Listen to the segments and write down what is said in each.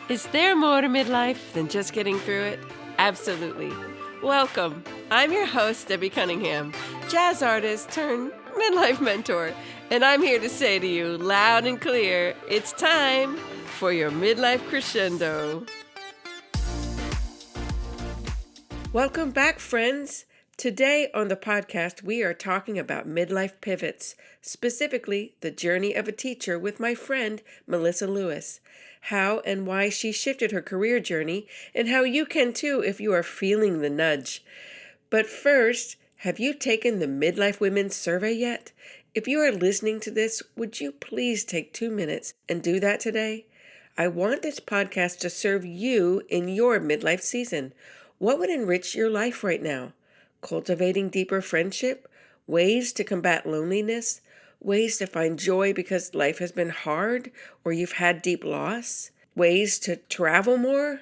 Is there more to midlife than just getting through it? Absolutely. Welcome. I'm your host, Debbie Cunningham, jazz artist turned midlife mentor, and I'm here to say to you loud and clear, it's time for your midlife crescendo. Welcome back, friends. Today on the podcast, we are talking about midlife pivots, specifically the journey of a teacher with my friend, Melissa Lewis, how and why she shifted her career journey, and how you can too if you are feeling the nudge. But first, have you taken the Midlife Women's Survey yet? If you are listening to this, would you please take 2 minutes and do that today? I want this podcast to serve you in your midlife season. What would enrich your life right now? Cultivating deeper friendship? Ways to combat loneliness? Ways to find joy because life has been hard or you've had deep loss? Ways to travel more?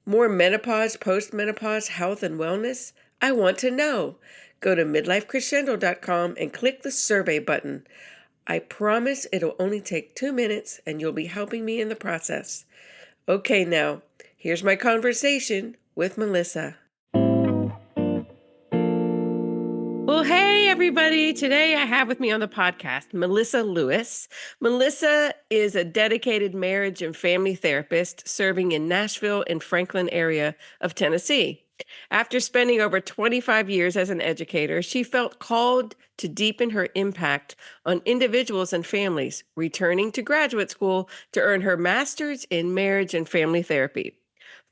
More menopause, post-menopause, health and wellness? I want to know. Go to midlifecrescendo.com and click the survey button. I promise it'll only take 2 minutes and you'll be helping me in the process. Okay, now, here's my conversation with Melissa. Well, hey, everybody. Today I have with me on the podcast Melissa Lewis. Melissa is a dedicated marriage and family therapist serving in Nashville and Franklin area of Tennessee. After spending over 25 years as an educator, she felt called to deepen her impact on individuals and families, returning to graduate school to earn her master's in marriage and family therapy.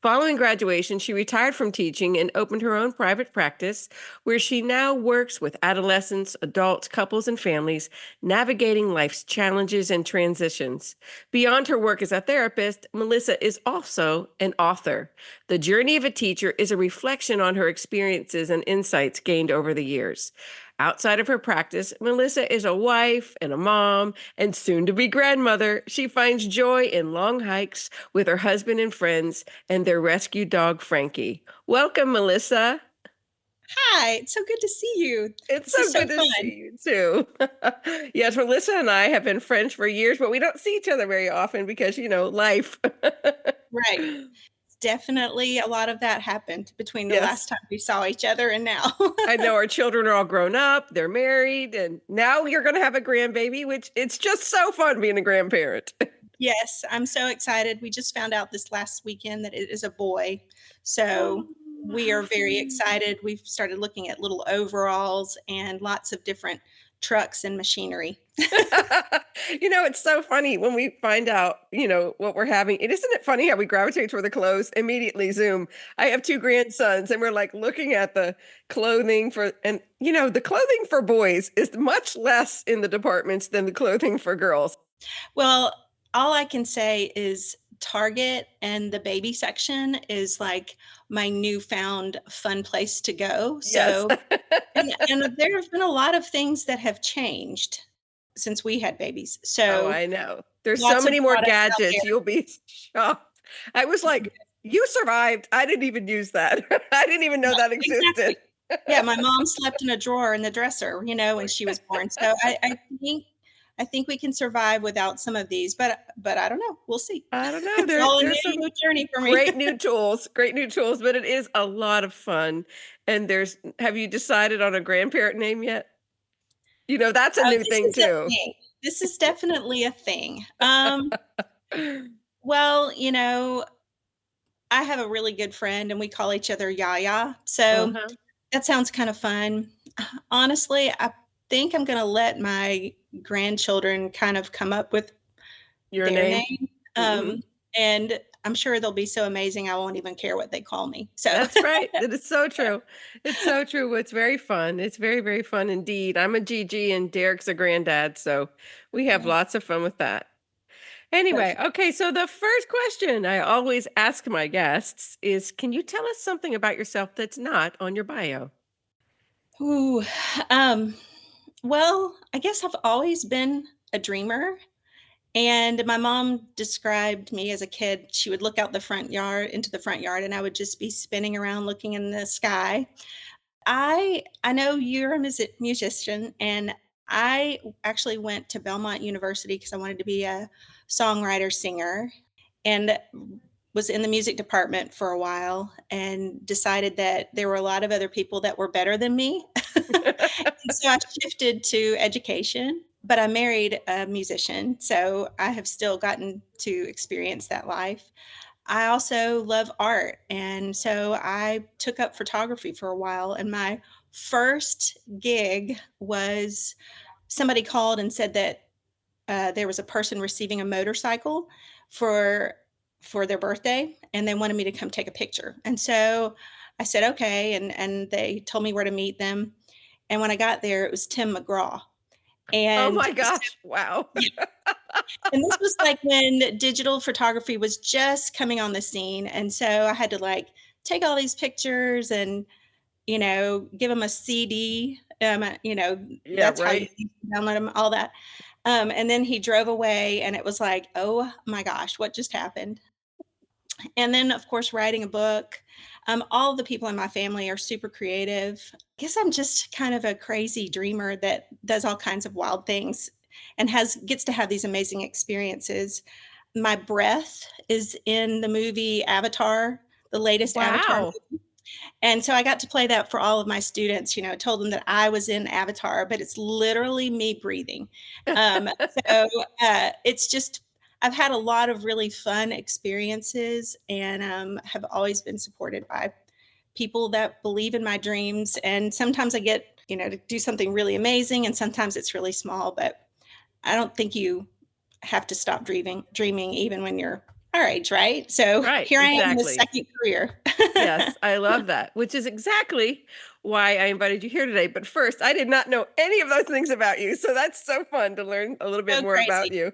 Following graduation, she retired from teaching and opened her own private practice, where she now works with adolescents, adults, couples, and families, navigating life's challenges and transitions. Beyond her work as a therapist, Melissa is also an author. The Journey of a Teacher is a reflection on her experiences and insights gained over the years. Outside of her practice, Melissa is a wife and a mom and soon-to-be grandmother. She finds joy in long hikes with her husband and friends and their rescue dog, Frankie. Welcome, Melissa. Hi, it's so good to see you. It's This is so so good to fun. see you, too. Yes, Melissa and I have been friends for years, but we don't see each other very often because, life. Right. Definitely a lot of that happened between the Yes. last time we saw each other and now. I know our children are all grown up, they're married, and now you're going to have a grandbaby, which it's just so fun being a grandparent. Yes, I'm so excited. We just found out this last weekend that it is a boy. So Oh, we how are very fun. excited. We've started looking at little overalls and lots of different trucks and machinery. It's so funny when we find out, what we're having. Isn't it funny how we gravitate toward the clothes, immediately Zoom. I have 2 grandsons and we're like looking at the clothing the clothing for boys is much less in the departments than the clothing for girls. Well, all I can say is Target and the baby section is like my newfound fun place to go. Yes. So and there have been a lot of things that have changed since we had babies. Oh, So I know. There's so lots of many more products out gadgets, there. you'll be shocked. I was like, "You survived." I didn't even use that. I didn't even know that existed. Exactly. Yeah, my mom slept in a drawer in the dresser, when she was born. So I think we can survive without some of these, but I don't know. We'll see. I don't know. It's all a There's some new journey for me. great new tools, but it is a lot of fun. And have you decided on a grandparent name yet? That's a Oh, new this thing is a too. thing. This is definitely a thing. Well, I have a really good friend and we call each other Yaya. So Uh-huh. that sounds kind of fun. Honestly, I think I'm going to let my grandchildren kind of come up with Your their name? name. Mhm. And I'm sure they'll be so amazing. I won't even care what they call me. So That's right. That is so true. It's so true. It's very fun. It's very, very fun indeed. I'm a Gigi and Derek's a granddad, so we have lots of fun with that. Anyway, perfect. okay, so the first question I always ask my guests is, can you tell us something about yourself that's not on your bio? Ooh, um, well, I guess I've always been a dreamer. And my mom described me as a kid, she would look out the front yard into the front yard, and I would just be spinning around looking in the sky. I know you're a musician, and I actually went to Belmont University because I wanted to be a songwriter singer. And was in the music department for a while and decided that there were a lot of other people that were better than me. And so I shifted to education, but I married a musician, so I have still gotten to experience that life. I also love art, and so I took up photography for a while, and my first gig was somebody called and said that there was a person receiving a motorcycle for their birthday, and they wanted me to come take a picture. And so I said, okay. And they told me where to meet them. And when I got there, it was Tim McGraw. Oh And my so, gosh. Wow. yeah, and this was like when digital photography was just coming on the scene. And so I had to like take all these pictures and, give them a CD. Yeah, That's how you right. download them, all that. And then he drove away, and it was like, "Oh my gosh, what just happened?" And then, of course, writing a book. All of the people in my family are super creative. I guess I'm just kind of a crazy dreamer that does all kinds of wild things and has gets to have these amazing experiences. My breath is in the movie Avatar, the latest Avatar. Wow. And so I got to play that for all of my students, told them that I was in Avatar, but it's literally me breathing. Um, so it's just, I've had a lot of really fun experiences and have always been supported by people that believe in my dreams. And sometimes I get, to do something really amazing, and sometimes it's really small, but I don't think you have to stop dreaming even when you're our age, right? So Right, here I am in the exactly. second career. Yes, I love that, which is exactly why I invited you here today. But first, I did not know any of those things about you. So that's so fun to learn a little bit So more crazy. about you.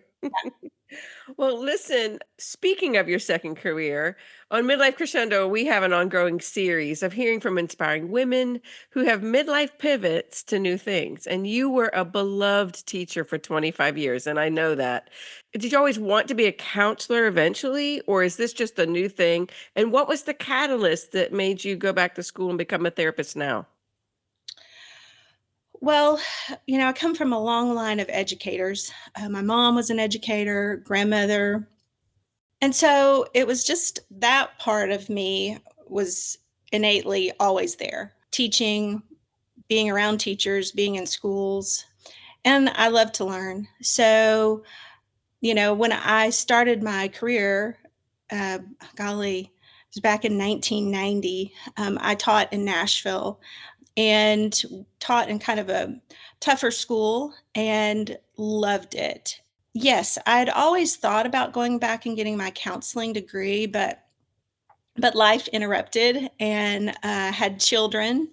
Well, listen, speaking of your second career, on Midlife Crescendo, we have an ongoing series of hearing from inspiring women who have midlife pivots to new things. And you were a beloved teacher for 25 years, and I know that. Did you always want to be a counselor eventually, or is this just a new thing? And what was the catalyst that made you go back to school and become a therapist now? Well, I come from a long line of educators. My mom was an educator, grandmother. And so it was just that part of me was innately always there, teaching, being around teachers, being in schools. And I love to learn. So, when I started my career, uh, golly, it was back in 1990. I taught in Nashville and taught in kind of a tougher school and loved it. Yes, I'd always thought about going back and getting my counseling degree, but life interrupted and had children.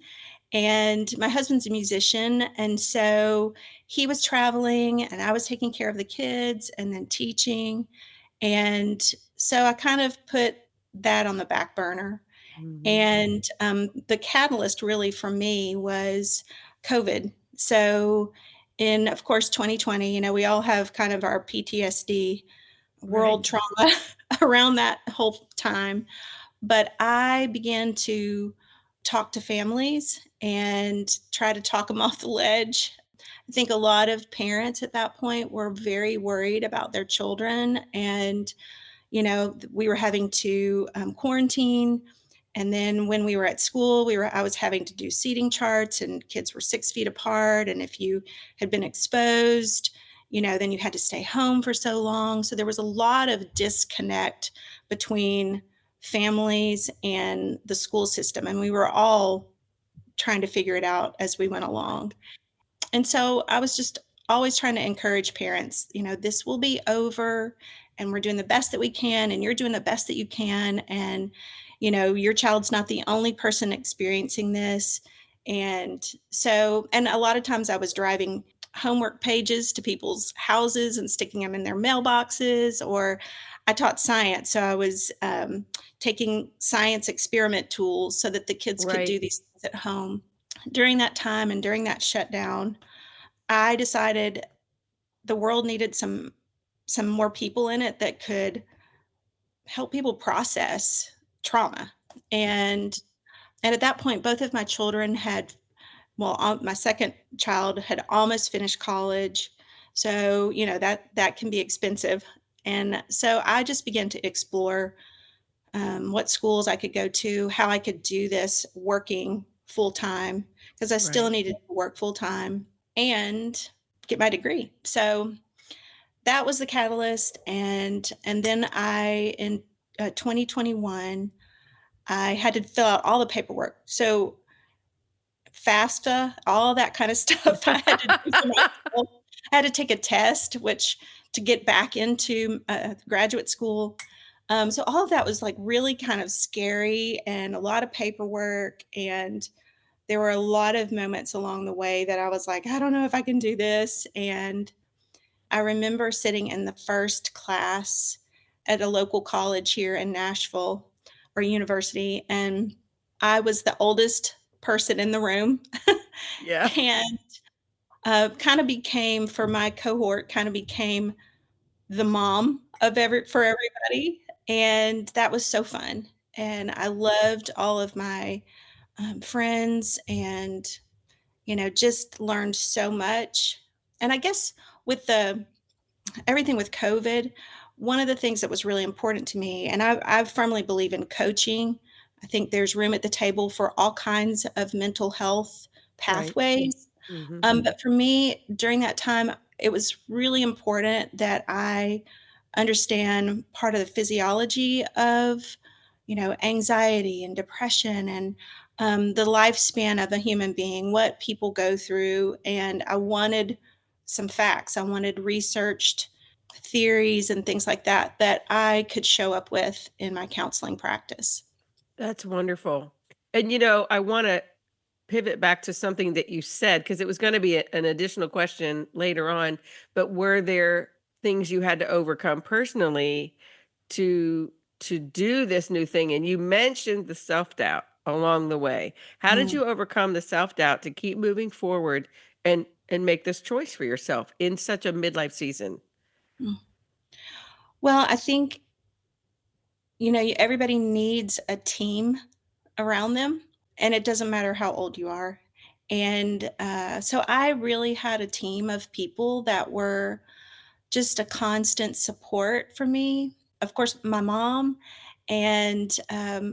And my husband's a musician, and so he was traveling, and I was taking care of the kids and then teaching. And so I kind of put that on the back burner. Mhm. And, the catalyst really for me was COVID. So in, of course, 2020, we all have kind of our PTSD, Right. world trauma around that whole time. But I began to talk to families and try to talk them off the ledge. I think a lot of parents at that point were very worried about their children, and we were having to quarantine. And then when we were at school, I was having to do seating charts, and kids were 6 feet apart. And if you had been exposed, then you had to stay home for so long. So there was a lot of disconnect between families and the school system. And we were all trying to figure it out as we went along. And so I was just always trying to encourage parents, this will be over, and we're doing the best that we can, and you're doing the best that you can. And, your child's not the only person experiencing this. And so, and a lot of times I was driving homework pages to people's houses and sticking them in their mailboxes, or I taught science. So I was taking science experiment tools so that the kids could do Right. these things at home. During that time and during that shutdown, I decided the world needed some more people in it that could help people process trauma. And at that point, both of my children had, well, my second child had almost finished college. So, that can be expensive. And so I just began to explore what schools I could go to, how I could do this working full time because I still Right. needed to work full time and get my degree. So that was the catalyst, and then I in 2021 I had to fill out all the paperwork. So FAFSA, all that kind of stuff I had to do for myself. I had to take a test, which to get back into, graduate school. So all of that was, like, really kind of scary and a lot of paperwork, and there were a lot of moments along the way that I was like, "I don't know if I can do this," and I remember sitting in the first class at a local college here in Nashville or university, and I was the oldest person in the room. Yeah. And, kinda became for my cohort, kinda became the mom of for everybody, and that was so fun, and I loved all of my, friends and, just learned so much, and I guess with the everything with COVID, one of the things that was really important to me, and I firmly believe in coaching. I think there's room at the table for all kinds of mental health Right. pathways. Hmm. But for me, during that time, it was really important that I understand part of the physiology of, anxiety and depression and the lifespan of a human being, what people go through. And I wanted some facts. I wanted researched theories and things like that that I could show up with in my counseling practice. That's wonderful. And I want to pivot back to something that you said because it was going to be an additional question later on. But were there things you had to overcome personally to do this new thing? And you mentioned the self doubt along the way. How did Mm, you overcome the self doubt to keep moving forward and make this choice for yourself in such a midlife season? mm. Well, I think, everybody needs a team around them, and it doesn't matter how old you are. And so I really had a team of people that were just a constant support for me. Of course, my mom and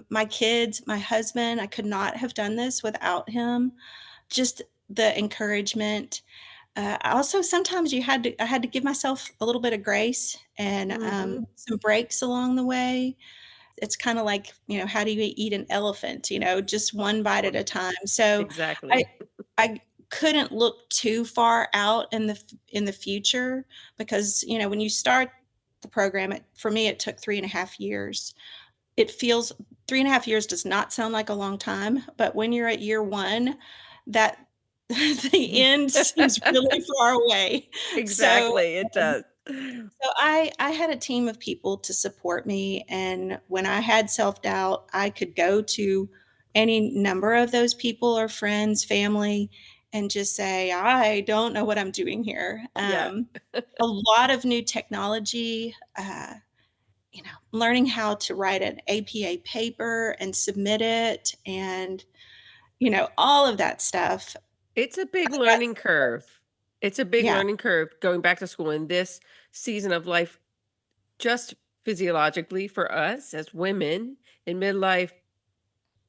my kids, my husband. I could not have done this without him. Just the encouragement. Also, sometimes I had to give myself a little bit of grace and Hmm. some breaks along the way. It's kinda like, how do you eat an elephant, just one bite at a time. So, I Exactly. I couldn't look too far out in the future because, when you start the program, for me, it took 3.5 years. It feels 3.5 years does not sound like a long time, but when you're at year 1, that the end seems really far away. So Exactly, it does. so I had a team of people to support me, and when I had self-doubt, I could go to any number of those people or friends, family, and just say, "I don't know what I'm doing here." Yeah. A lot of new technology, learning how to write an APA paper and submit it and, all of that stuff. It's a big I got learning curve. It's a big Yeah. learning curve going back to school in this season of life, just physiologically for us as women in midlife,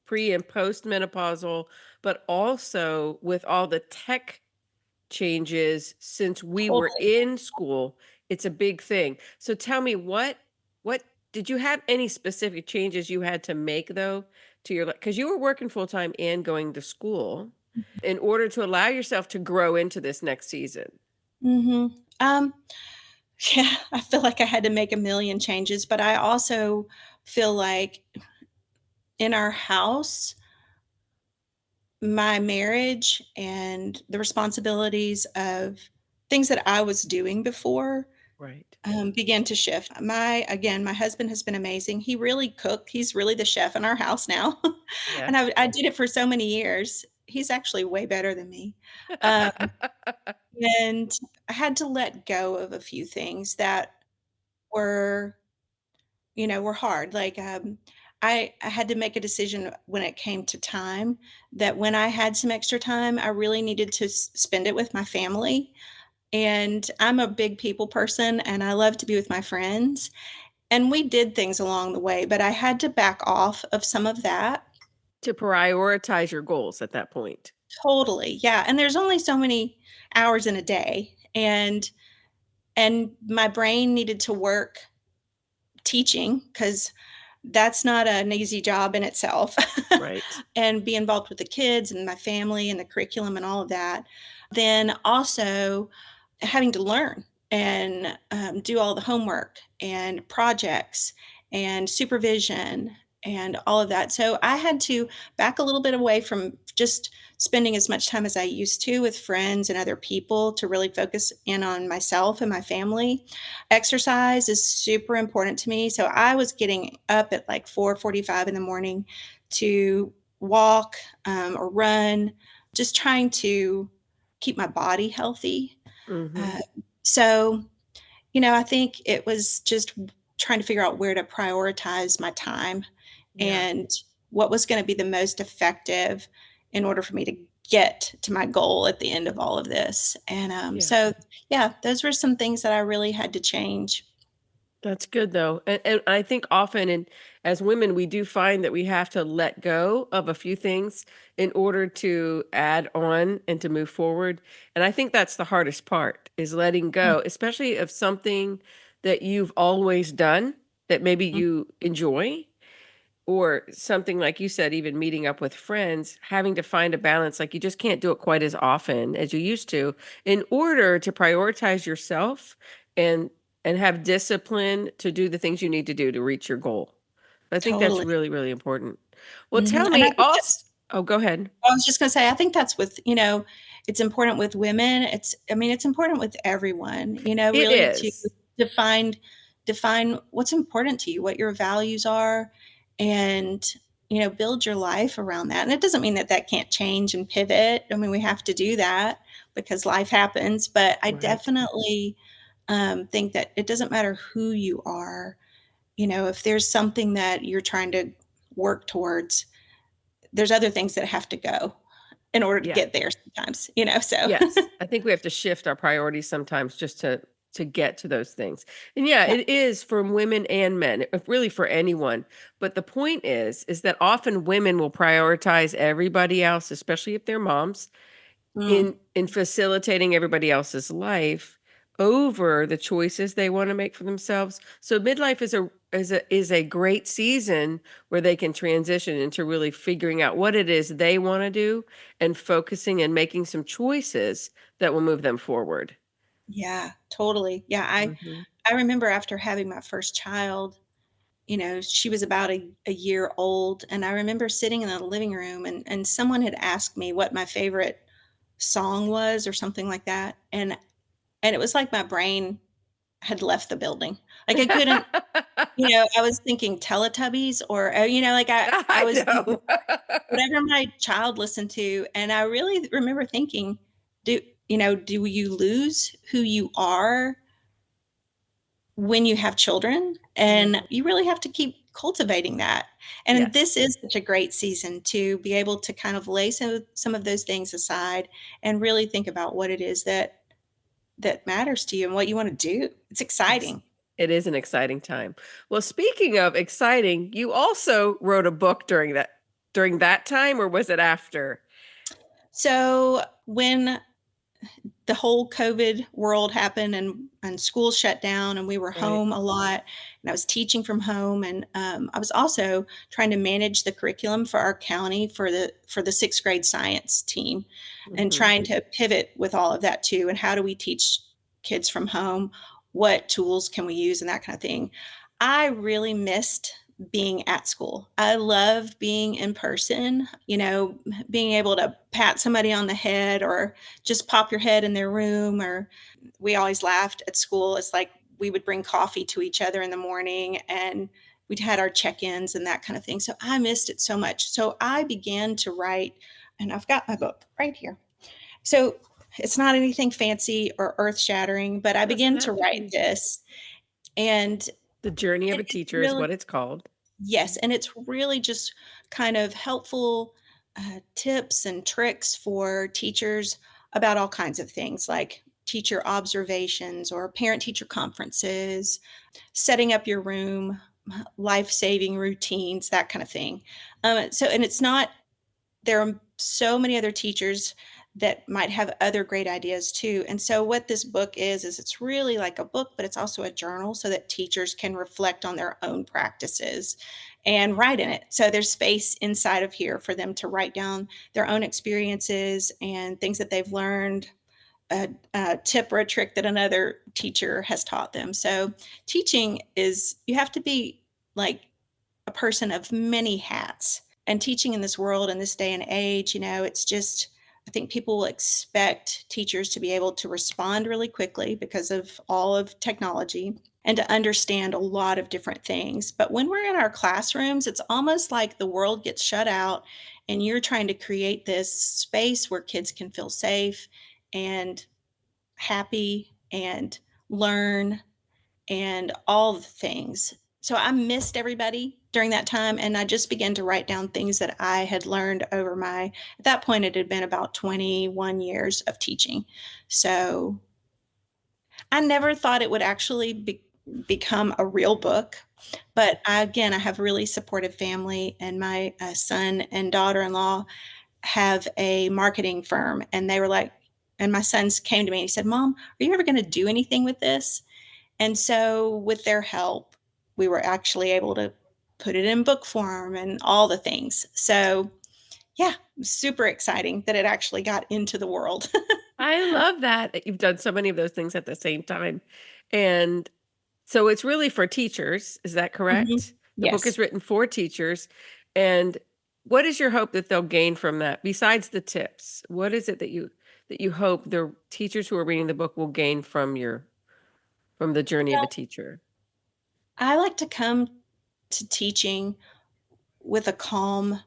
pre and postmenopausal, but also with all the tech changes since we were Totally. in school. It's a big thing. So tell me what did you have any specific changes you had to make though to your because you were working full time and going to school in order to allow yourself to grow into this next season? Mhm. Um, yeah, I feel like I had to make a million changes, but I also feel like in our house, my marriage and the responsibilities of things that I was doing before, Right. began to shift. My husband has been amazing. He really cooked. He's really the chef in our house now, Yeah. and I did it for so many years. He's actually way better than me. Um, and I had to let go of a few things that were were hard. Like, I had to make a decision when it came to time that when I had some extra time, I really needed to spend it with my family. And I'm a big people person and I love to be with my friends. and we did things along the way, but I had to back off of some of that. To prioritize your goals at that point. Totally, yeah, and there's only so many hours in a day, and my brain needed to work teaching because that's not an easy job in itself. Right. And be involved with the kids and my family and the curriculum and all of that. Then also having to learn and do all the homework and projects and supervision and all of that. So I had to back a little bit away from just spending as much time as I used to with friends and other people to really focus in on myself and my family. Exercise is super important to me. So I was getting up at like 4:45 in the morning to walk or run, just trying to keep my body healthy. Mhm. Uh, so, I think it was just trying to figure out where to prioritize my time Yeah. and what was going to be the most effective in order for me to get to my goal at the end of all of this. And Yeah. so, yeah, those were some things that I really had to change. That's good though. And I think often as women, we do find that we have to let go of a few things in order to add on and to move forward. And I think that's the hardest part is letting go, especially of something that you've always done that maybe Mhm. you enjoy. Or something like you said, even meeting up with friends, having to find a balance, like, you just can't do it quite as often as you used to in order to prioritize yourself and have discipline to do the things you need to do to reach your goal. I think that's Totally. really, really important. Well, Mhm, tell and I me think also. that's Oh, go ahead. I was just gonna say, I think that's with it's important with women. It's important with everyone, It really to is. define define what's important to you, what your values are, and, build your life around that. And it doesn't mean that that can't change and pivot. I mean, we have to do that because life happens, but I Right. definitely, think that it doesn't matter who you are, if there's something that you're trying to work towards, there's other things that have to go in order to Yeah. get there sometimes, so Yes, I think we have to shift our priorities sometimes just to get to those things. And yeah, yeah. it is for women and men, really for anyone. But the point is that often women will prioritize everybody else, especially if they're moms, Mm, in facilitating everybody else's life over the choices they wanna make for themselves. So midlife is a great season where they can transition into really figuring out what it is they wanna do and focusing and making some choices that will move them forward. yeah, totally. Yeah, Mhm. I remember after having my first child, she was about a year old, and I remember sitting in the living room and someone had asked me what my favorite song was or something like that, and it was like my brain had left the building. Like, I couldn't I was thinking Teletubbies or, like, I I was thinking know. whatever my child listened to, and I really remember thinking, "Do do you lose who you are when you have children?" And Mhm. you really have to keep cultivating that. And Yes. this is such a great season to be able to kind of lay some of those things aside and really think about what it is that matters to you and what you wanna do. It's Yes. exciting. It is an exciting time. Well, speaking of exciting, you also wrote a book during that time, or was it after? So, when the whole COVID world happened and schools shut down and we were Right. home a lot and I was teaching from home and I was also trying to manage the curriculum for our county for the sixth grade science team and Mhm. trying to pivot with all of that too and how do we teach kids from home, what tools can we use and that kind of thing. I really missed being at school. I love being in person, being able to pat somebody on the head or just pop your head in their room. Or we always laughed at school. It's like we would bring coffee to each other in the morning and we'd had our check-ins and that kind of thing. So I missed it so much. So I began to write, and I've got my book right here. So it's not anything fancy or earth-shattering, but I Doesn't began to have to write be. this, and The Journey of a it's Teacher is really what it's called. yes, and it's really just kind of helpful tips and tricks for teachers about all kinds of things like teacher observations or parent teacher conferences, setting up your room, life-saving routines, that kind of thing. And it's not, there are so many other teachers that might have other great ideas too. And so what this book is it's really like a book, but it's also a journal so that teachers can reflect on their own practices and write in it. So there's space inside of here for them to write down their own experiences and things that they've learned, a tip or a trick that another teacher has taught them. So teaching is, you have to be like a person of many hats. And teaching in this world in this day and age, it's just, I think people will expect teachers to be able to respond really quickly because of all of technology and to understand a lot of different things. But when we're in our classrooms, it's almost like the world gets shut out and you're trying to create this space where kids can feel safe and happy and learn and all the things. So I missed everybody during that time, and I just began to write down things that I had learned over at that point, it had been about 21 years of teaching. So I never thought it would actually become a real book. But again, I have a really supportive family, and my son and daughter in law have a marketing firm. And they were like, and my sons came to me and he said, "Mom, are you ever going to do anything with this?" And so, with their help, we were actually able to put it in book form and all the things. So, yeah, super exciting that it actually got into the world. I love that you've done so many of those things at the same time. And so it's really for teachers, is that Mhm. correct? The book is Yes. written for teachers. And what is your hope that they'll gain from that besides the tips? What is it that you hope the teachers who are reading the book will gain from the journey of a Well, teacher? I like to come to teaching with a calm,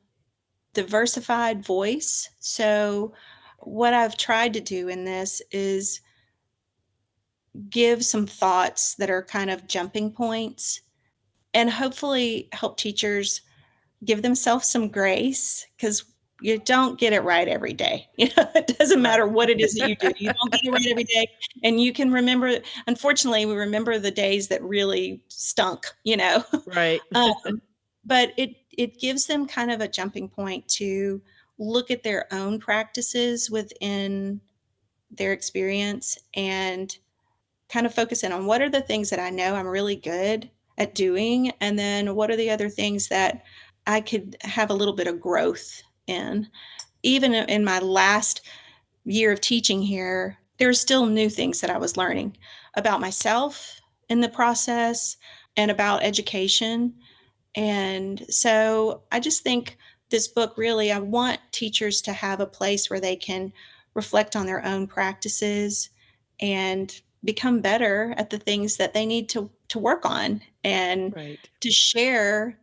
diversified voice. So, what I've tried to do in this is give some thoughts that are kind of jumping points and hopefully help teachers give themselves some grace because you don't get it right every day. It doesn't matter Right. what it is that you do. You don't get it right every day. And you can remember, unfortunately, we remember the days that really stunk. Right. Um, but it gives them kind of a jumping point to look at their own practices within their experience and kind of focus in on what are the things that I know I'm really good at doing, and then what are the other things that I could have a little bit of growth in. Even in my last year of teaching here, there's still new things that I was learning about myself in the process and about education. And so I just think this book really, I want teachers to have a place where they can reflect on their own practices and become better at the things that they need to work on and Right. to share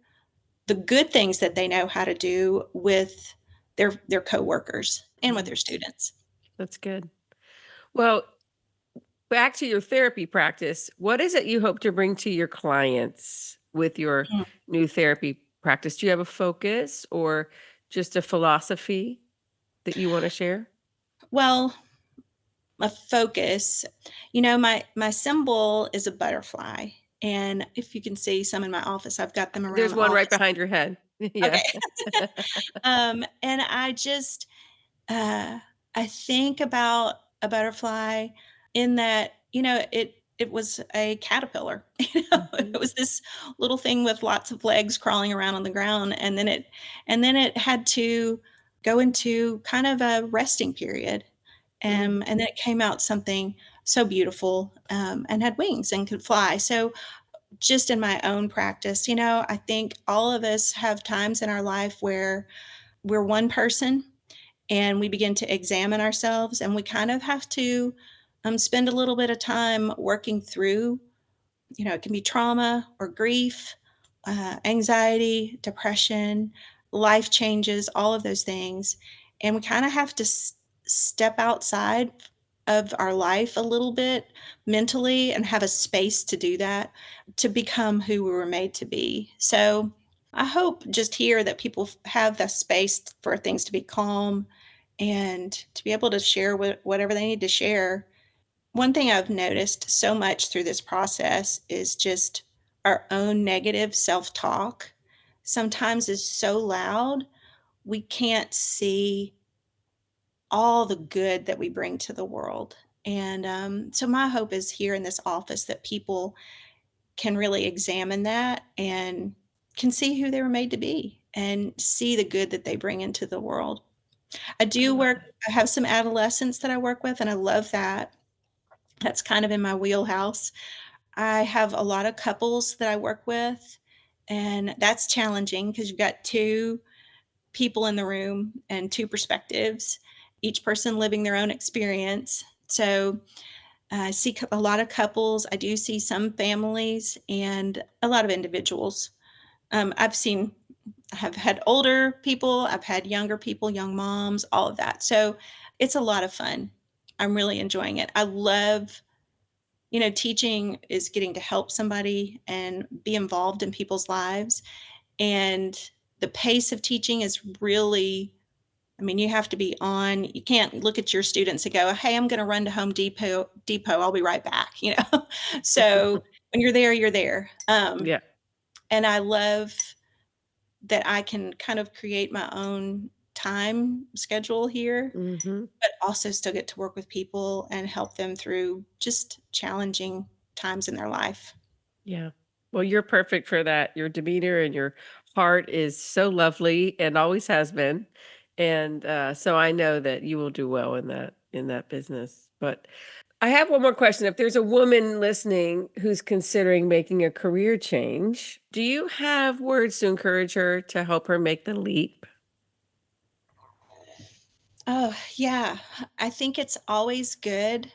the good things that they know how to do with their coworkers and with their Yes. students. That's good. Well, back to your therapy practice, what is it you hope to bring to your clients with your Mm. new therapy practice? Do you have a focus or just a philosophy that you want to share? Well, a focus. My symbol is a butterfly, and if you can see some in my office, I've got them around There's the one right office. behind your head. Yeah. Okay. And I just, uh, I think about a butterfly in that, it was a caterpillar. It Mhm. was this little thing with lots of legs crawling around on the ground, and then it had to go into kind of a resting period. Mm. And then it came out something so beautiful, and had wings and could fly. So just in my own practice, I think all of us have times in our life where we're one person and we begin to examine ourselves, and we kind of have to spend a little bit of time working through, it can be trauma or grief, anxiety, depression, life changes, all of those things. And we kind of have to step outside of our life a little bit mentally and have a space to do that, to become who we were made to be. So I hope just here that people have the space for things to be calm and to be able to share whatever they need to share One thing I've noticed so much through this process is just our own negative self-talk sometimes is so loud, we can't see all the good that we bring to the world. And so my hope is here in this office that people can really examine that and can see who they were made to be and see the good that they bring into the world. I I do love work, it. I have some adolescents that I work with, and I love that. That's kind of in my wheelhouse. I have a lot of couples that I work with, and that's challenging because you've got two people in the room and two perspectives, each person living their own experience. So I see a lot of couples. I do see some families and a lot of individuals. I've seen, I have had older people, I've had younger people, young moms, all of that. So it's a lot of fun. I'm really enjoying it. I love, teaching is getting to help somebody and be involved in people's lives. And the pace of teaching is really, I mean, you have to be on. You can't look at your students and go, "Hey, I'm going to run to Home Depot. I'll be right back." So when you're there, you're there. Yeah. And I love that I can kind of create my own time schedule here, Mhm. but also still get to work with people and help them through just challenging times in their life. Yeah. Well, you're perfect for that. Your demeanor and your heart is so lovely and always has been. And so I know that you will do well in that business. But I have one more question. If there's a woman listening who's considering making a career change, do you have words to encourage her to help her make the leap? Oh, yeah. I think it's always good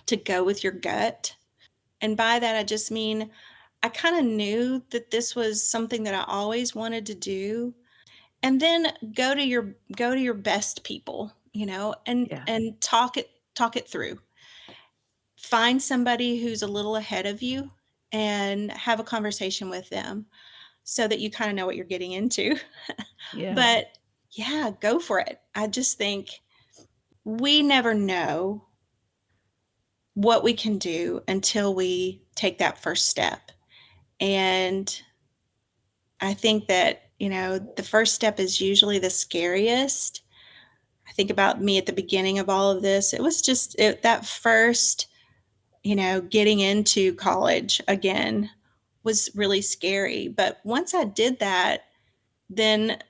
to go with your gut. And by that, I just mean I kind of knew that this was something that I always wanted to do. And then go to your best people, Yeah. and talk it through. Find somebody who's a little ahead of you and have a conversation with them so that you kind of know what you're getting into. Yeah. But yeah, go for it. I just think we never know what we can do until we take that first step. And I think that, the first step is usually the scariest. I think about me at the beginning of all of this. It was just that first, getting into college again was really scary. But once I did that, then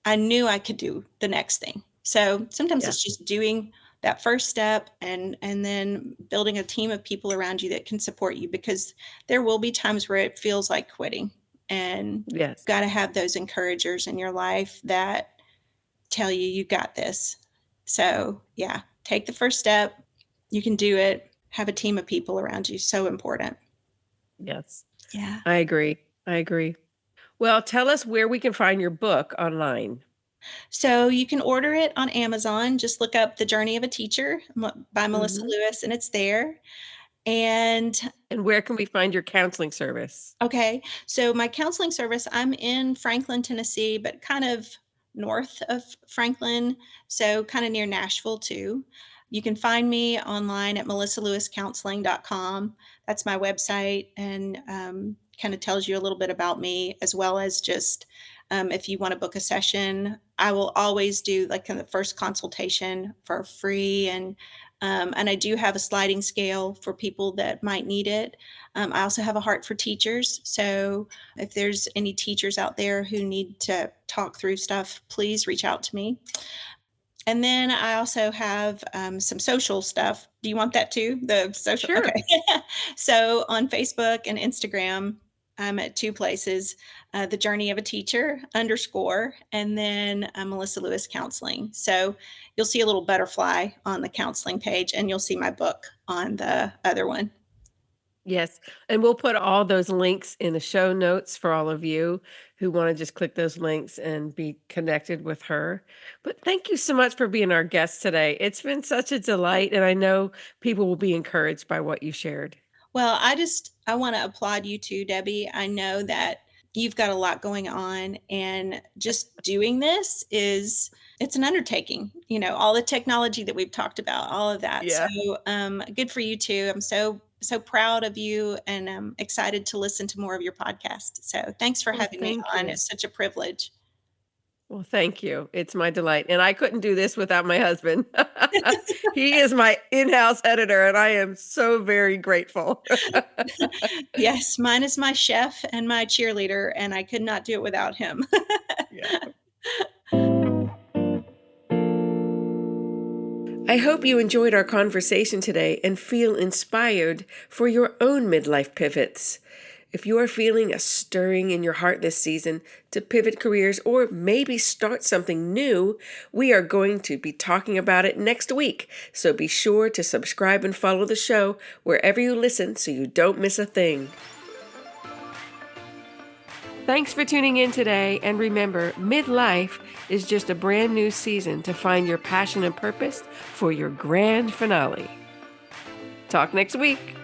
I knew I could do the next thing. So sometimes Yeah. it's just doing that first step and then building a team of people around you that can support you because there will be times where it feels like quitting and Yes. got to have those encouragers in your life that tell you you got this. So, yeah, take the first step. You can do it. Have a team of people around you. So important. Yes. Yeah. I agree. I agree. Well, tell us where we can find your book online. So you can order it on Amazon. Just look up The Journey of a Teacher by Melissa Mhm. Lewis, and it's there. And And where can we find your counseling service? okay. So my counseling service, I'm in Franklin, Tennessee, but kind of north of Franklin, so kind of near Nashville too. You can find me online at melissaLewisCounseling.com. That's my website and kind of tells you a little bit about me as well as just if you want to book a session. I will always do like kind of the first consultation for free and I do have a sliding scale for people that might need it. I also have a heart for teachers. So if there's any teachers out there who need to talk through stuff, please reach out to me. And then I also have some social stuff. Do you want that too? The social? Sure. Okay. So on Facebook and Instagram, I'm at two places, the journey of a teacher underscore, and then Melissa Lewis counseling. So you'll see a little butterfly on the counseling page and you'll see my book on the other one. Yes, and we'll put all those links in the show notes for all of you who wanna just click those links and be connected with her. But thank you so much for being our guest today. It's been such a delight, and I know people will be encouraged by what you shared. Well, I want to applaud you too, Debbie. I know that you've got a lot going on, and just doing this it's an undertaking, all the technology that we've talked about, all of that. Yeah. So, good for you too. I'm so proud of you, and I'm excited to listen to more of your podcast. So thanks for Well, having me thank on. you. It's such a privilege. Well, thank you. It's my delight. And I couldn't do this without my husband. He is my in-house editor, and I am so very grateful. Yes, mine is my chef and my cheerleader, and I could not do it without him. Yeah. I hope you enjoyed our conversation today and feel inspired for your own midlife pivots. If you are feeling a stirring in your heart this season to pivot careers or maybe start something new, we are going to be talking about it next week. So be sure to subscribe and follow the show wherever you listen so you don't miss a thing. Thanks for tuning in today, and remember, midlife is just a brand new season to find your passion and purpose for your grand finale. Talk next week.